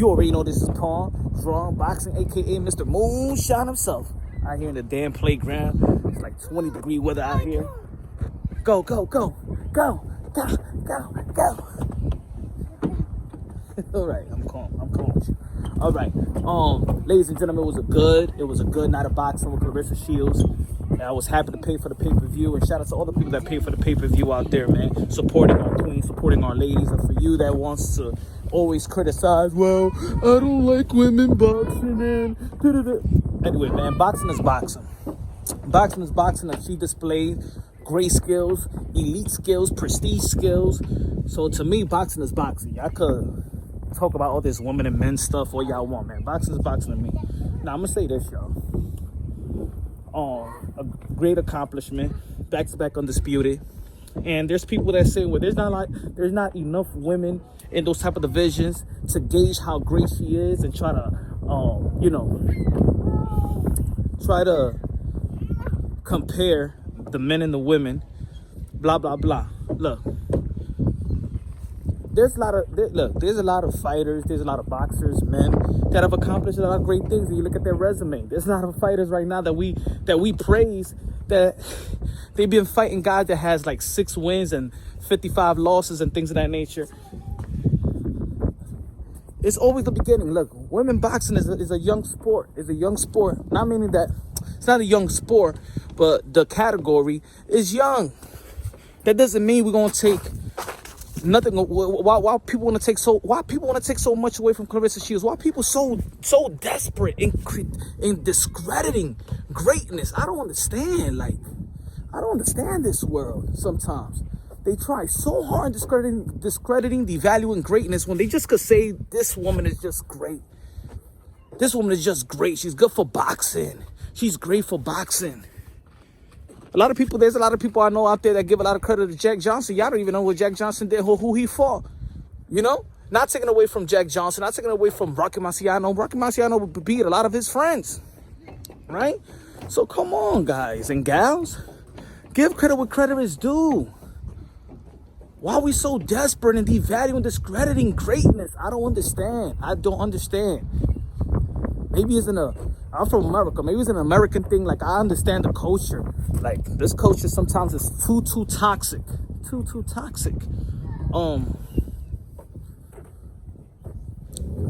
You already know this is Paul, Drum Boxing, aka Mr. Moonshine himself. Out here in the damn playground. It's like 20-degree weather out here. Go, go, go, go, go, go, go. All right, I'm calm with you. All right, ladies and gentlemen, it was a good night of boxing with Claressa Shields. And I was happy to pay for the pay-per-view, and shout out to all the people that pay for the pay-per-view out there, man. Supporting our queens, supporting our ladies, and for you that wants to always criticize, well, I don't like women boxing and da-da-da. Anyway, man, boxing is boxing. Boxing is boxing, and she displayed great skills, elite skills, prestige skills. So to me, boxing is boxing. Y'all could talk about all this women and men stuff all y'all want, man. Boxing is boxing to me. Now, I'm gonna say this, y'all. A great accomplishment, back-to-back undisputed. And there's people that say, well, there's not enough women in those type of divisions to gauge how great she is and try to compare the men and the women, blah blah blah. Look, there's a lot of fighters, there's a lot of boxers, men that have accomplished a lot of great things. And you look at their resume. There's a lot of fighters right now that we praise that they've been fighting guys that has like 6 wins and 55 losses and things of that nature. It's always the beginning. Look, women boxing is a young sport. It's a young sport. Not meaning that it's not a young sport, but the category is young. That doesn't mean we're gonna take nothing. Why people want to take so much away from Claressa Shields? Why people so desperate in discrediting greatness? I don't understand. Like, I don't understand this world. Sometimes they try so hard discrediting, devaluing greatness when they just could say this woman is just great. This woman is just great. She's good for boxing. She's great for boxing. There's a lot of people I know out there that give a lot of credit to Jack Johnson. Y'all don't even know what Jack Johnson did, who he fought. You know? Not taking away from Jack Johnson, not taking away from Rocky Marciano. Rocky Marciano beat a lot of his friends. Right? So come on, guys and gals. Give credit where credit is due. Why are we so desperate and devaluing, discrediting greatness? I don't understand. Maybe I'm from America. Maybe it's an American thing. Like, I understand the culture. Like, this culture sometimes is too toxic. Too toxic.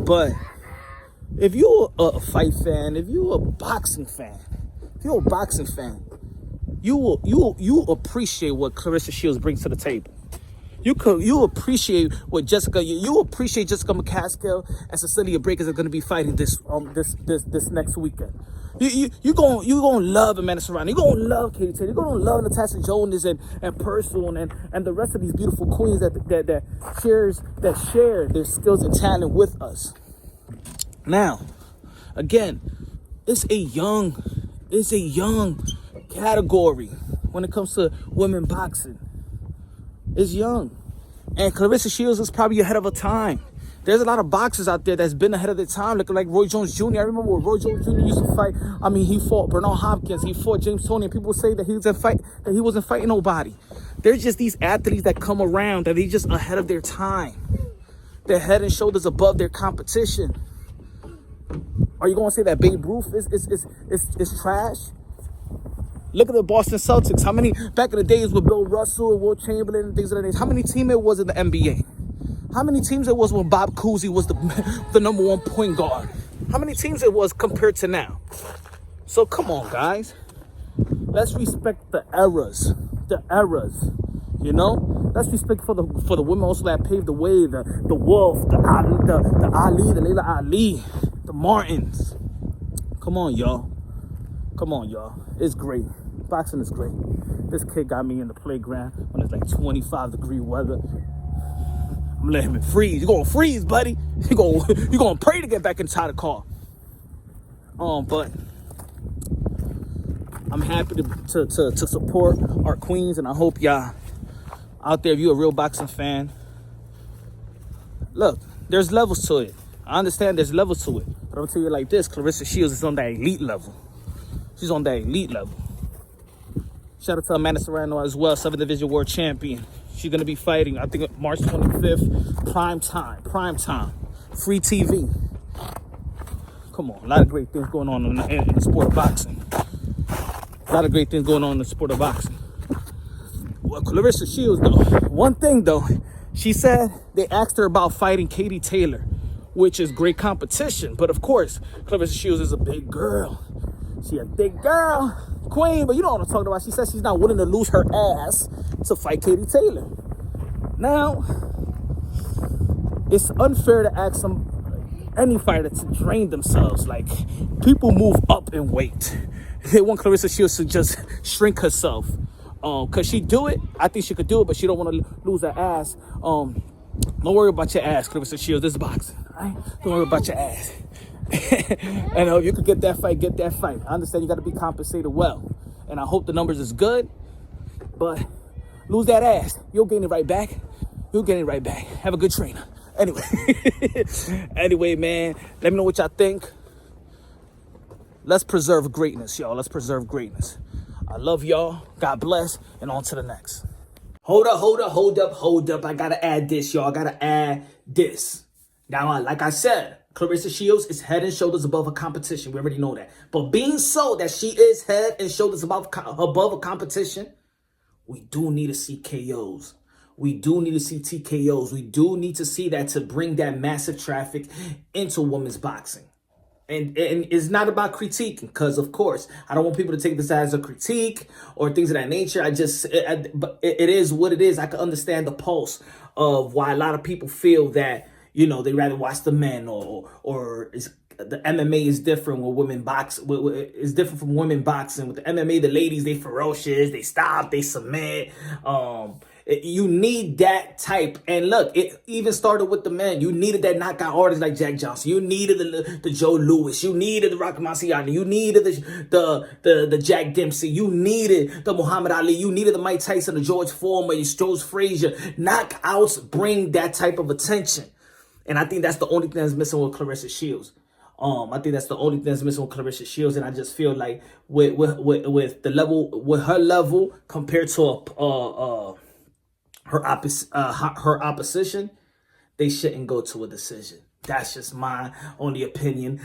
But if you're a fight fan, if you're a boxing fan, you appreciate what Claressa Shields brings to the table. You appreciate what you appreciate Jessica McCaskill and Cecilia Breakers are going to be fighting this next weekend. You gonna love Amanda Serrano. You're gonna love Katie Taylor. You're gonna love Natasha Jonas and Purcell and the rest of these beautiful queens that share their skills and talent with us. Now, again, it's a young category when it comes to women boxing. Is young, and Claressa Shields is probably ahead of her time. There's a lot of boxers out there that's been ahead of their time, looking like Roy Jones Jr. I remember when Roy Jones Jr. used to fight. I mean, he fought Bernard Hopkins, he fought James Toney, and people say that he wasn't fighting nobody. There's just these athletes that come around that they just ahead of their time. They're head and shoulders above their competition. Are you gonna say that Babe Ruth is trash? Look at the Boston Celtics. How many back in the days with Bill Russell and Will Chamberlain and things of that nature? How many teams it was in the NBA? How many teams it was when Bob Cousy was the number 1 point guard? How many teams it was compared to now? So come on, guys. Let's respect the eras. You know? Let's respect for the women also that paved the way. The Wolf, the Ali, the Layla Ali, the Martins. Come on, y'all. It's great. Boxing is great. This kid got me in the playground when it's like 25-degree weather. I'm letting him freeze. You're gonna freeze, buddy. You're gonna pray to get back inside the car. But I'm happy to support our queens, and I hope y'all out there, if you're a real boxing fan, look, there's levels to it. I understand there's levels to it, but I'm gonna tell you like this: Claressa Shields is on that elite level. She's on that elite level. Shout out to Amanda Serrano as well, 7th Division World Champion. She's going to be fighting, I think, March 25th, prime time. free TV. Come on, a lot of great things going on in the sport of boxing. A lot of great things going on in the sport of boxing. Well, Claressa Shields, though, one thing, though, she said they asked her about fighting Katie Taylor, which is great competition. But, of course, Claressa Shields is a big girl. She a big girl, queen, but you know what I'm talking about. She says she's not willing to lose her ass to fight Katie Taylor. Now, it's unfair to ask any fighter to drain themselves. Like, people move up in weight. They want Claressa Shields to just shrink herself. Could she do it? I think she could do it, but she don't want to lose her ass. Don't worry about your ass, Claressa Shields. This is boxing, all right? Don't worry about your ass. And if you could get that fight, get that fight. I understand you got to be compensated well. And I hope the numbers is good. But lose that ass. You'll gain it right back. You'll gain it right back. Have a good trainer. Anyway. Anyway, man. Let me know what y'all think. Let's preserve greatness, y'all. Let's preserve greatness. I love y'all. God bless. And on to the next. Hold up. I got to add this, y'all. I got to add this. Now, like I said, Claressa Shields is head and shoulders above her competition. We already know that. But being so that she is head and shoulders above a competition, we do need to see KOs. We do need to see TKOs. We do need to see that to bring that massive traffic into women's boxing. And it's not about critiquing, because, of course, I don't want people to take this as a critique or things of that nature. But it is what it is. I can understand the pulse of why a lot of people feel that, you know, they rather watch the men or the MMA is different with women box. It's different from women boxing. With the MMA, the ladies, they ferocious, they stop, they submit. You need that type. And look, it even started with the men. You needed that knockout artist like Jack Johnson. You needed the Joe Louis. You needed the Rocky Marciano. You needed the Jack Dempsey. You needed the Muhammad Ali. You needed the Mike Tyson, the George Foreman, the Joe Frazier. Knockouts bring that type of attention. And I think that's the only thing that's missing with Claressa Shields. I think that's the only thing that's missing with Claressa Shields. And I just feel like with the level, with her level compared to her opposition, they shouldn't go to a decision. That's just my only opinion.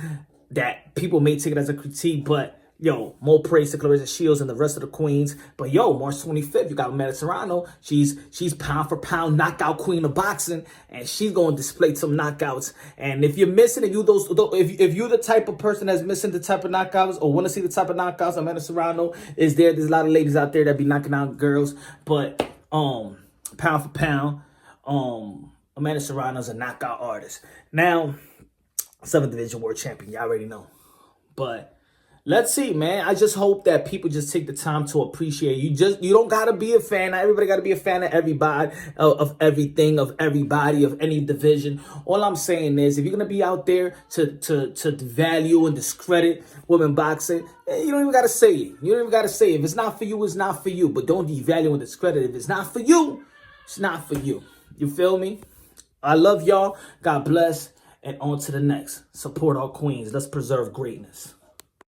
That people may take it as a critique, but yo, more praise to Claressa Shields and the rest of the queens. But yo, March 25th, you got Amanda Serrano. She's pound for pound knockout queen of boxing, and she's going to display some knockouts. And if you're missing, if you're the type of person that's missing the type of knockouts or want to see the type of knockouts, Amanda Serrano is there. There's a lot of ladies out there that be knocking out girls, but pound for pound, Amanda Serrano's a knockout artist. Now, 7th Division World Champion, y'all already know. But let's see, man. I just hope that people just take the time to appreciate. You don't gotta be a fan. Not everybody gotta be a fan of everybody, of everything, of everybody, of any division. All I'm saying is, if you're gonna be out there to devalue and discredit women boxing, you don't even gotta say it. You don't even gotta say it. If it's not for you, it's not for you. But don't devalue and discredit it. If it's not for you, it's not for you. You feel me? I love y'all. God bless. And on to the next. Support our queens. Let's preserve greatness.